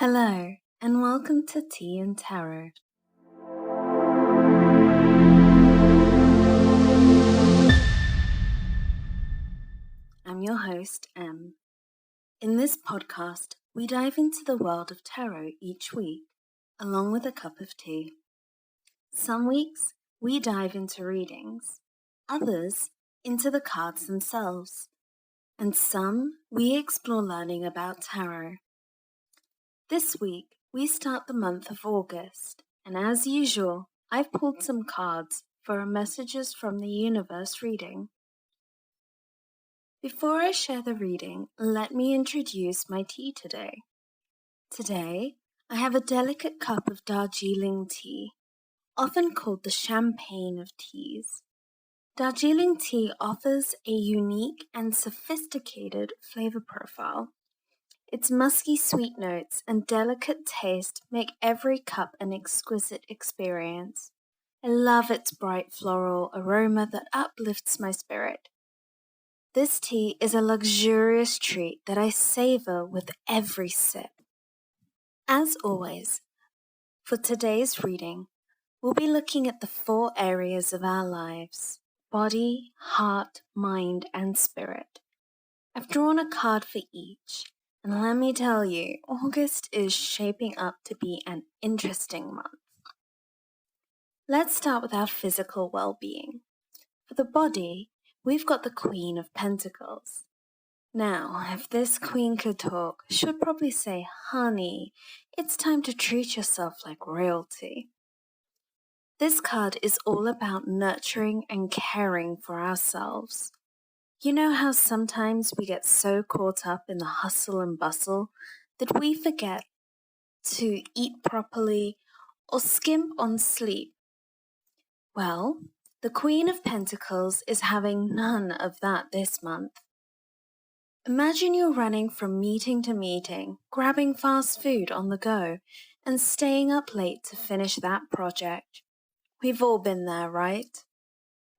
Hello, and welcome to Tea and Tarot. I'm your host, Em. In this podcast, we dive into the world of tarot each week, along with a cup of tea. Some weeks, we dive into readings, others into the cards themselves, and some we explore learning about tarot. This week, we start the month of August, and as usual, I've pulled some cards for a Messages from the Universe reading. Before I share the reading, let me introduce my tea today. Today, I have a delicate cup of Darjeeling tea, often called the champagne of teas. Darjeeling tea offers a unique and sophisticated flavor profile. Its musky sweet notes and delicate taste make every cup an exquisite experience. I love its bright floral aroma that uplifts my spirit. This tea is a luxurious treat that I savor with every sip. As always, for today's reading, we'll be looking at the 4 areas of our lives: body, heart, mind, and spirit. I've drawn a card for each. And let me tell you, August is shaping up to be an interesting month. Let's start with our physical well-being. For the body, we've got the Queen of Pentacles. Now, if this queen could talk, she would probably say, "Honey, it's time to treat yourself like royalty." This card is all about nurturing and caring for ourselves. You know how sometimes we get so caught up in the hustle and bustle that we forget to eat properly or skimp on sleep? Well, the Queen of Pentacles is having none of that this month. Imagine you're running from meeting to meeting, grabbing fast food on the go, and staying up late to finish that project. We've all been there, right?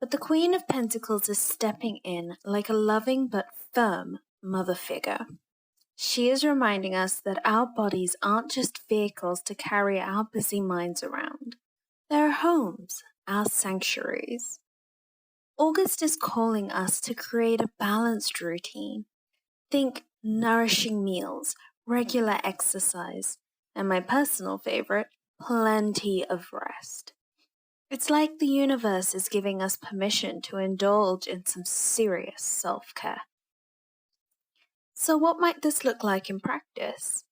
But the Queen of Pentacles is stepping in like a loving but firm mother figure. She is reminding us that our bodies aren't just vehicles to carry our busy minds around. They're homes, our sanctuaries. August is calling us to create a balanced routine. Think nourishing meals, regular exercise, and my personal favorite, plenty of rest. It's like the universe is giving us permission to indulge in some serious self-care. So what might this look like in practice?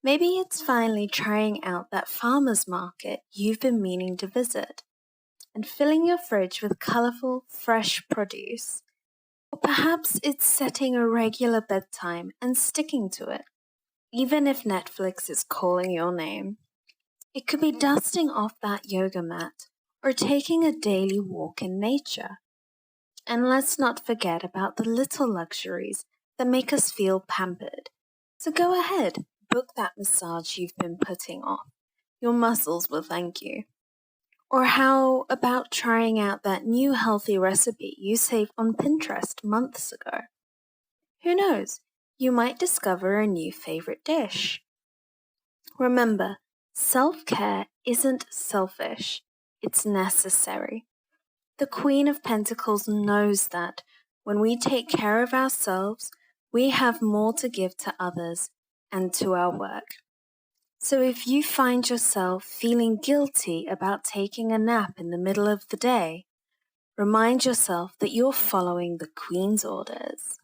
Maybe it's finally trying out that farmer's market you've been meaning to visit and filling your fridge with colorful, fresh produce. Or perhaps it's setting a regular bedtime and sticking to it, even if Netflix is calling your name. It could be dusting off that yoga mat or taking a daily walk in nature. And let's not forget about the little luxuries that make us feel pampered. So go ahead, book that massage you've been putting off. Your muscles will thank you. Or how about trying out that new healthy recipe you saved on Pinterest months ago? Who knows, you might discover a new favorite dish. Remember, self-care isn't selfish. It's necessary. The Queen of Pentacles knows that when we take care of ourselves, we have more to give to others and to our work. So if you find yourself feeling guilty about taking a nap in the middle of the day, remind yourself that you're following the Queen's orders.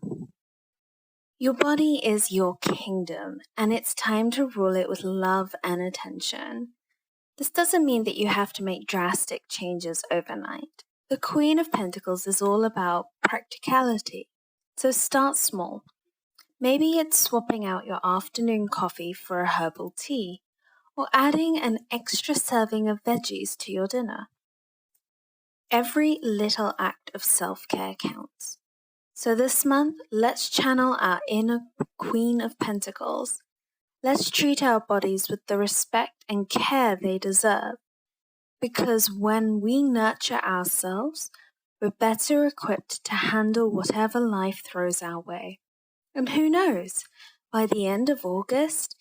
Your body is your kingdom, and it's time to rule it with love and attention. This doesn't mean that you have to make drastic changes overnight. The Queen of Pentacles is all about practicality, so start small. Maybe it's swapping out your afternoon coffee for a herbal tea, or adding an extra serving of veggies to your dinner. Every little act of self-care counts. So this month, let's channel our inner Queen of Pentacles. Let's treat our bodies with the respect and care they deserve, because when we nurture ourselves, we're better equipped to handle whatever life throws our way. And who knows, by the end of August,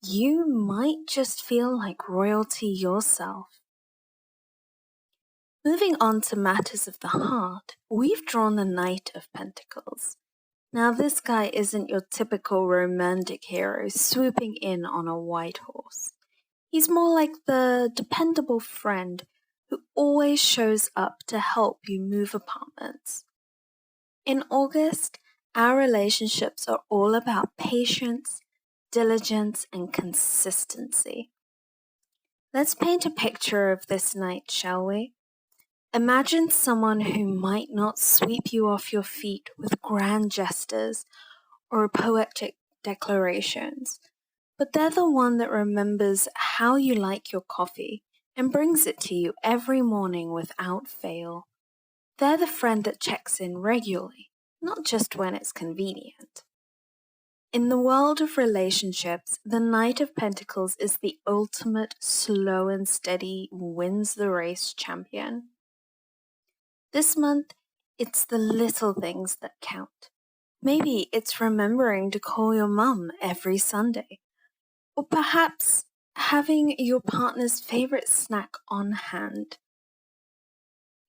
you might just feel like royalty yourself. Moving on to matters of the heart, we've drawn the Knight of Pentacles. Now, this guy isn't your typical romantic hero swooping in on a white horse. He's more like the dependable friend who always shows up to help you move apartments. In August, our relationships are all about patience, diligence, and consistency. Let's paint a picture of this night, shall we? Imagine someone who might not sweep you off your feet with grand gestures or poetic declarations, but they're the one that remembers how you like your coffee and brings it to you every morning without fail. They're the friend that checks in regularly, not just when it's convenient. In the world of relationships, the Knight of Pentacles is the ultimate slow and steady wins the race champion. This month, it's the little things that count. Maybe it's remembering to call your mum every Sunday, or perhaps having your partner's favorite snack on hand.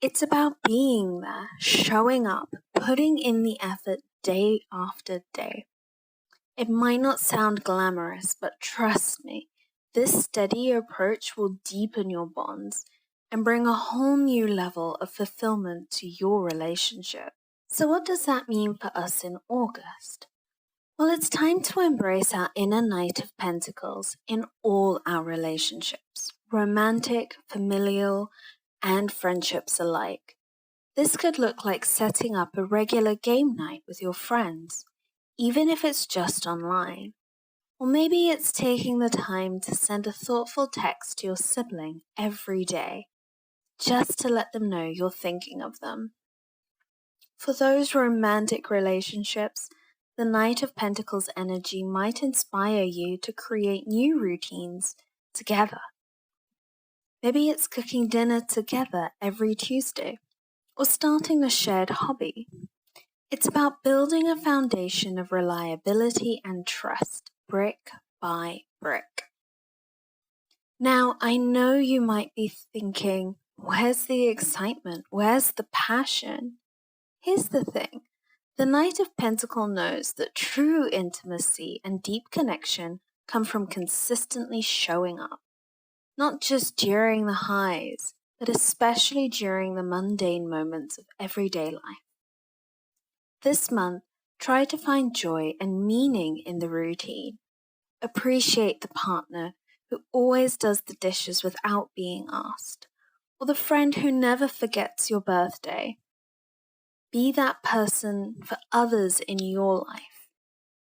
It's about being there, showing up, putting in the effort day after day. It might not sound glamorous, but trust me, this steady approach will deepen your bonds and bring a whole new level of fulfillment to your relationship. So what does that mean for us in August? Well, it's time to embrace our inner Knight of Pentacles in all our relationships, romantic, familial, and friendships alike. This could look like setting up a regular game night with your friends, even if it's just online. Or maybe it's taking the time to send a thoughtful text to your sibling every day, just to let them know you're thinking of them. For those romantic relationships, the Knight of Pentacles energy might inspire you to create new routines together. Maybe it's cooking dinner together every Tuesday, or starting a shared hobby. It's about building a foundation of reliability and trust, brick by brick. Now, I know you might be thinking, where's the excitement? Where's the passion? Here's the thing. The Knight of Pentacles knows that true intimacy and deep connection come from consistently showing up, not just during the highs, but especially during the mundane moments of everyday life. This month, try to find joy and meaning in the routine. Appreciate the partner who always does the dishes without being asked, or the friend who never forgets your birthday. Be that person for others in your life.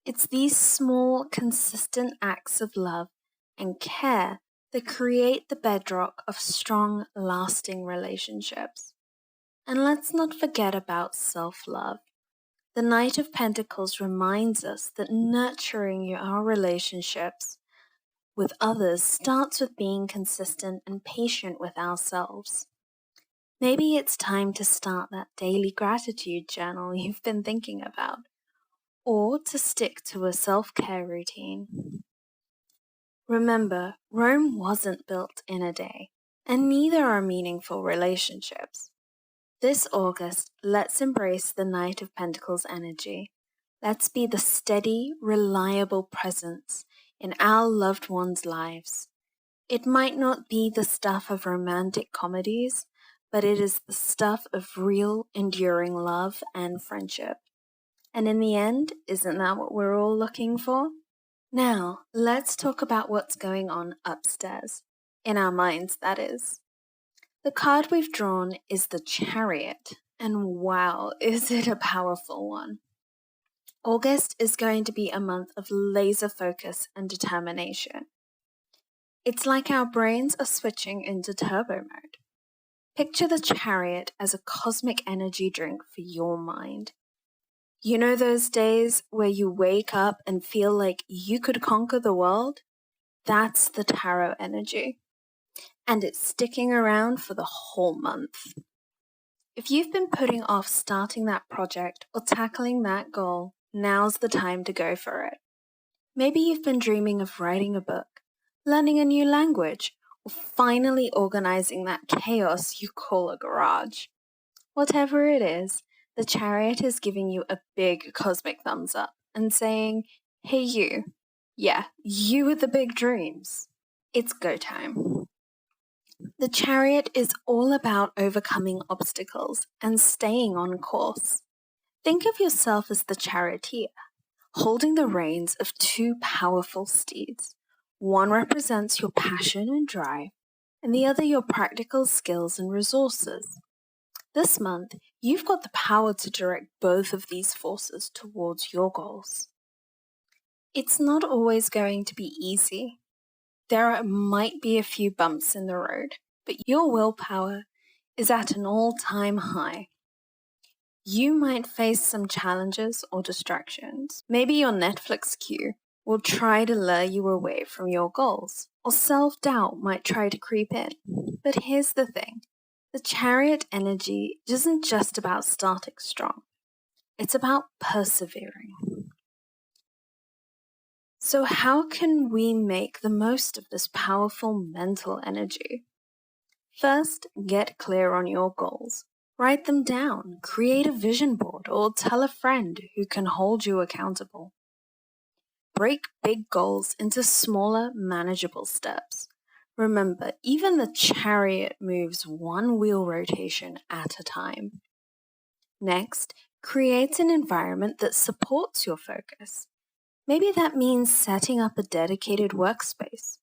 It's these small, consistent acts of love and care that create the bedrock of strong, lasting relationships. And let's not forget about self-love. The Knight of Pentacles reminds us that nurturing our relationships with others starts with being consistent and patient with ourselves. Maybe it's time to start that daily gratitude journal you've been thinking about, or to stick to a self-care routine. Remember, Rome wasn't built in a day, and neither are meaningful relationships. This August, let's embrace the Knight of Pentacles energy. Let's be the steady, reliable presence in our loved ones' lives. It might not be the stuff of romantic comedies, but it is the stuff of real, enduring love and friendship. And in the end, isn't that what we're all looking for? Now, let's talk about what's going on upstairs. In our minds, that is. The card we've drawn is the Chariot, and wow, is it a powerful one. August is going to be a month of laser focus and determination. It's like our brains are switching into turbo mode. Picture the Chariot as a cosmic energy drink for your mind. You know those days where you wake up and feel like you could conquer the world? That's the tarot energy. And it's sticking around for the whole month. If you've been putting off starting that project or tackling that goal, now's the time to go for it. Maybe you've been dreaming of writing a book, learning a new language, or finally organizing that chaos you call a garage. Whatever it is, the chariot is giving you a big cosmic thumbs up and saying, "Hey, you. Yeah, you with the big dreams. It's go time." The chariot is all about overcoming obstacles and staying on course. Think of yourself as the charioteer, holding the reins of two powerful steeds. One represents your passion and drive, and the other your practical skills and resources. This month, you've got the power to direct both of these forces towards your goals. It's not always going to be easy. There might be a few bumps in the road, but your willpower is at an all-time high. You might face some challenges or distractions. Maybe your Netflix queue will try to lure you away from your goals, or self-doubt might try to creep in. But here's the thing. The chariot energy isn't just about starting strong. It's about persevering. So how can we make the most of this powerful mental energy? First, get clear on your goals. Write them down, create a vision board, or tell a friend who can hold you accountable. Break big goals into smaller, manageable steps. Remember, even the chariot moves one wheel rotation at a time. Next, create an environment that supports your focus. Maybe that means setting up a dedicated workspace,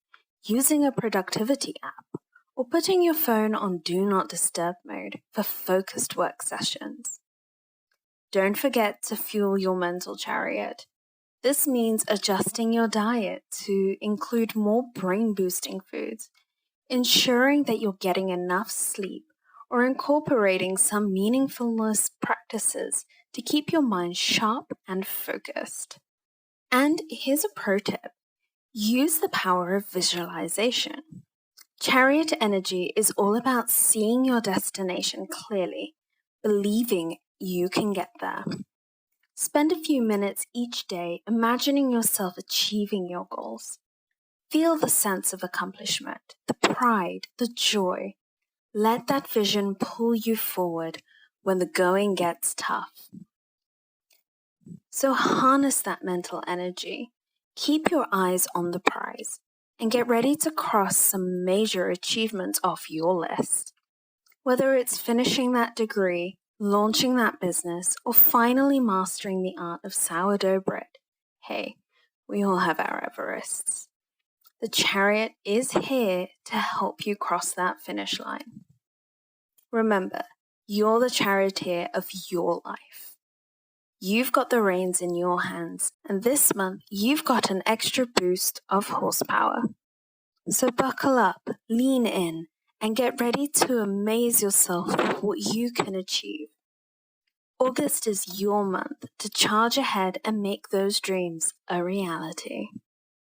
using a productivity app, or putting your phone on Do Not Disturb mode for focused work sessions. Don't forget to fuel your mental chariot. This means adjusting your diet to include more brain-boosting foods, ensuring that you're getting enough sleep, or incorporating some meaningfulness practices to keep your mind sharp and focused. And here's a pro tip. Use the power of visualization. Chariot energy is all about seeing your destination clearly, believing you can get there. Spend a few minutes each day imagining yourself achieving your goals. Feel the sense of accomplishment, the pride, the joy. Let that vision pull you forward when the going gets tough. So harness that mental energy. Keep your eyes on the prize and get ready to cross some major achievements off your list. Whether it's finishing that degree, launching that business, or finally mastering the art of sourdough bread, hey, we all have our Everests. The chariot is here to help you cross that finish line. Remember, you're the charioteer of your life. You've got the reins in your hands, and this month you've got an extra boost of horsepower. So buckle up, lean in, and get ready to amaze yourself with what you can achieve. August is your month to charge ahead and make those dreams a reality.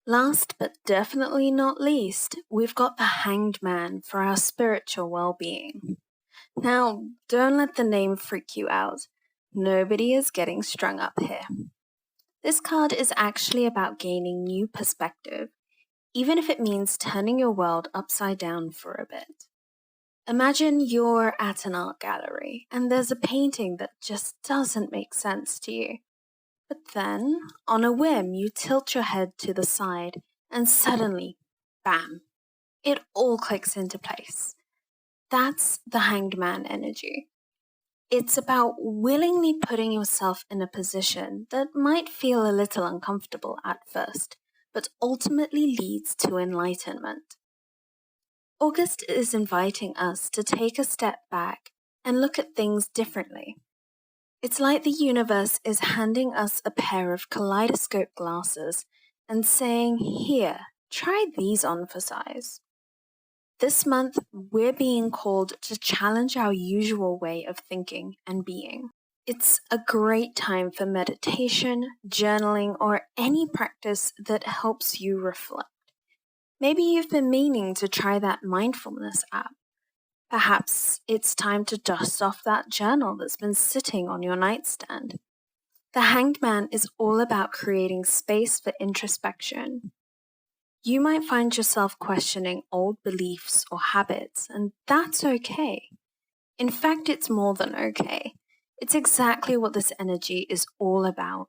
Last but definitely not least, we've got the Hanged Man for our spiritual well-being. Now, don't let the name freak you out. Nobody is getting strung up here. This card is actually about gaining new perspective, even if it means turning your world upside down for a bit. Imagine you're at an art gallery and there's a painting that just doesn't make sense to you. But then, on a whim, you tilt your head to the side and suddenly, bam, it all clicks into place. That's the Hanged Man energy. It's about willingly putting yourself in a position that might feel a little uncomfortable at first, but ultimately leads to enlightenment. August is inviting us to take a step back and look at things differently. It's like the universe is handing us a pair of kaleidoscope glasses and saying, "Here, try these on for size." This month, we're being called to challenge our usual way of thinking and being. It's a great time for meditation, journaling, or any practice that helps you reflect. Maybe you've been meaning to try that mindfulness app. Perhaps it's time to dust off that journal that's been sitting on your nightstand. The Hanged Man is all about creating space for introspection. You might find yourself questioning old beliefs or habits, and that's okay. In fact, it's more than okay. It's exactly what this energy is all about.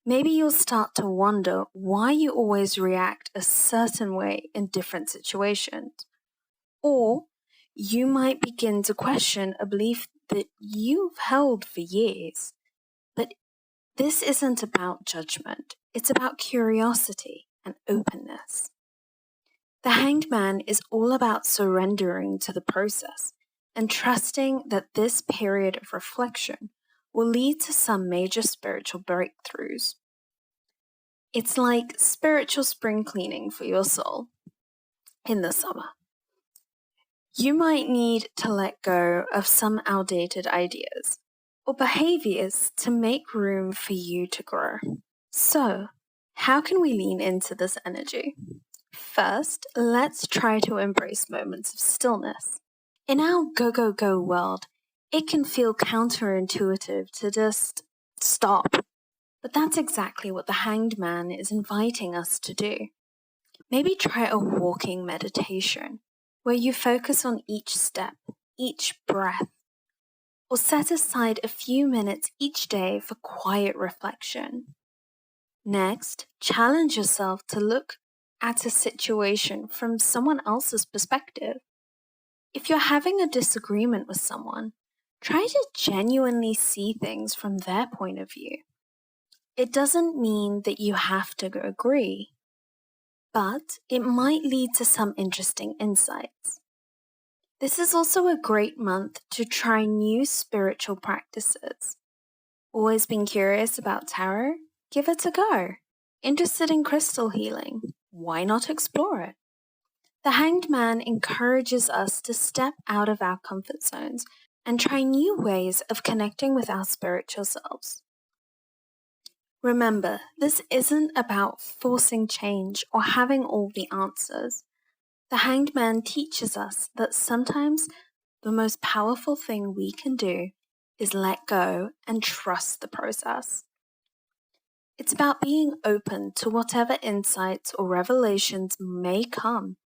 Maybe you'll start to wonder why you always react a certain way in different situations. Or you might begin to question a belief that you've held for years. But this isn't about judgment, it's about curiosity and openness. The Hanged Man is all about surrendering to the process and trusting that this period of reflection will lead to some major spiritual breakthroughs. It's like spiritual spring cleaning for your soul in the summer. You might need to let go of some outdated ideas or behaviors to make room for you to grow. So, how can we lean into this energy? First, let's try to embrace moments of stillness. In our go, go, go world, it can feel counterintuitive to just stop. But that's exactly what the Hanged Man is inviting us to do. Maybe try a walking meditation where you focus on each step, each breath, or set aside a few minutes each day for quiet reflection. Next, challenge yourself to look at a situation from someone else's perspective. If you're having a disagreement with someone, try to genuinely see things from their point of view. It doesn't mean that you have to agree, but it might lead to some interesting insights. This is also a great month to try new spiritual practices. Always been curious about tarot? Give it a go. Interested in crystal healing? Why not explore it? The Hanged Man encourages us to step out of our comfort zones and try new ways of connecting with our spiritual selves. Remember, this isn't about forcing change or having all the answers. The Hanged Man teaches us that sometimes the most powerful thing we can do is let go and trust the process. It's about being open to whatever insights or revelations may come,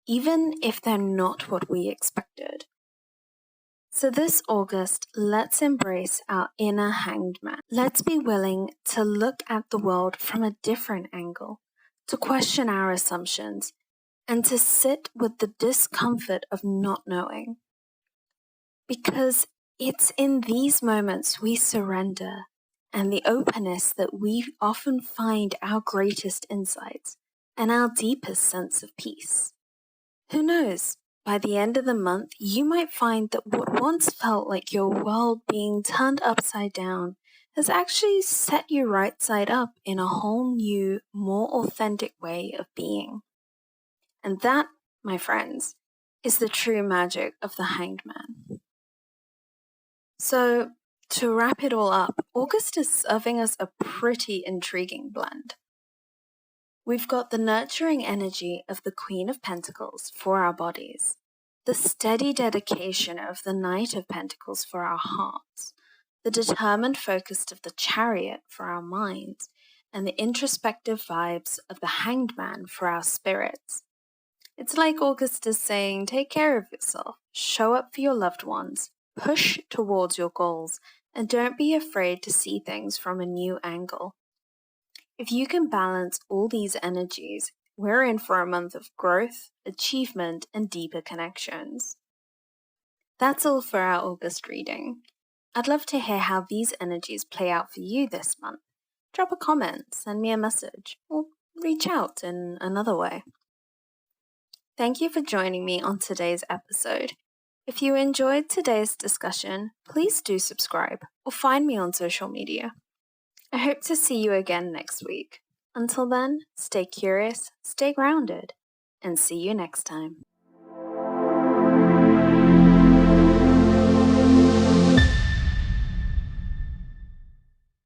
even if they're not what we expected. So this August, let's embrace our inner Hanged Man. Let's be willing to look at the world from a different angle, to question our assumptions, and to sit with the discomfort of not knowing. Because it's in these moments we surrender and the openness that we often find our greatest insights and our deepest sense of peace. Who knows? By the end of the month, you might find that what once felt like your world being turned upside down has actually set you right side up in a whole new, more authentic way of being. And that, my friends, is the true magic of the Hanged Man. So, to wrap it all up, August is serving us a pretty intriguing blend. We've got the nurturing energy of the Queen of Pentacles for our bodies, the steady dedication of the Knight of Pentacles for our hearts, the determined focus of the Chariot for our minds, and the introspective vibes of the Hanged Man for our spirits. It's like August is saying, take care of yourself, show up for your loved ones, push towards your goals, and don't be afraid to see things from a new angle. If you can balance all these energies, we're in for a month of growth, achievement, and deeper connections. That's all for our August reading. I'd love to hear how these energies play out for you this month. Drop a comment, send me a message, or reach out in another way. Thank you for joining me on today's episode. If you enjoyed today's discussion, please do subscribe or find me on social media. I hope to see you again next week. Until then, stay curious, stay grounded, and see you next time.